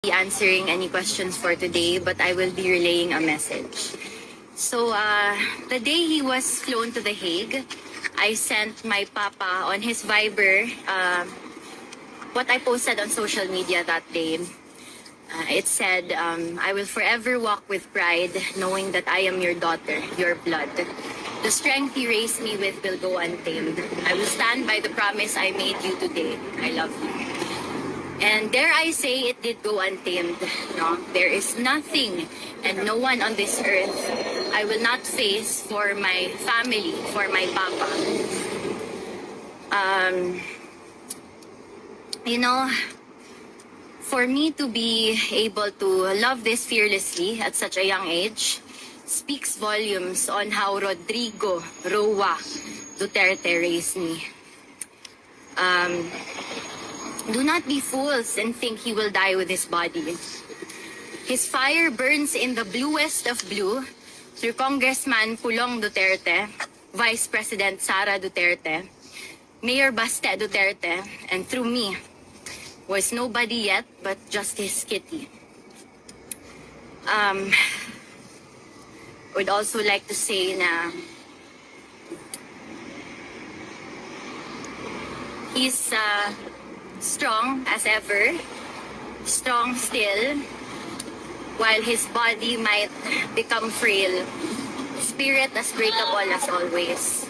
be answering any questions for today, but I will be relaying a message. So, the day he was flown to The Hague, I sent my papa on his Viber what I posted on social media that day. It said, I will forever walk with pride, knowing that I am your daughter, your blood. The strength you raised me with will go untamed. I will stand by the promise I made you today. I love you. And dare I say, it did go untamed. No? There is nothing and no one on this earth I will not face for my family, for my papa. For me to be able to love this fearlessly at such a young age speaks volumes on how Rodrigo Roa Duterte raised me. Do not be fools and think he will die with his body. His fire burns in the bluest of blue through Congressman Pulong Duterte, Vice President Sara Duterte, Mayor Baste Duterte, and through me was nobody yet but Justice Kitty. Would also like to say na he's strong as ever, strong still, while his body might become frail, spirit as breakable as always.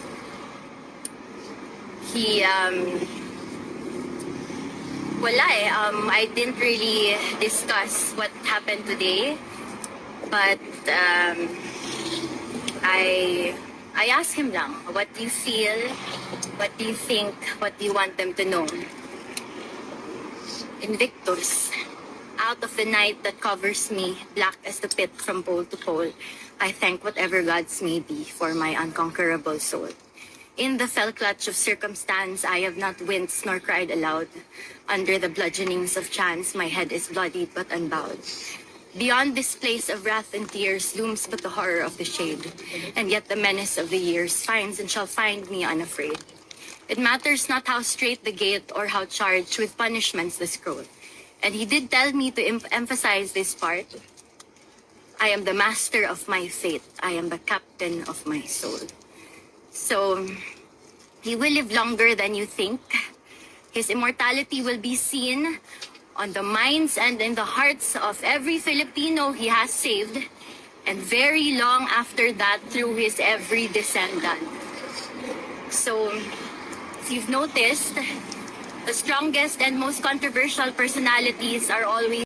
I didn't really discuss what happened today, but I asked him lang, what do you feel, what do you think, what do you want them to know? Invictus, out of the night that covers me, black as the pit from pole to pole, I thank whatever gods may be for my unconquerable soul. In the fell clutch of circumstance, I have not winced nor cried aloud. Under the bludgeonings of chance, my head is bloodied but unbowed. Beyond this place of wrath and tears looms but the horror of the shade, and yet the menace of the years finds and shall find me unafraid. It matters not how straight the gate or how charged with punishments the scroll. And he did tell me to emphasize this part. I am the master of my fate. I am the captain of my soul. So, he will live longer than you think. His immortality will be seen on the minds and in the hearts of every Filipino he has saved, and very long after that through his every descendant. So, if you've noticed, the strongest and most controversial personalities are always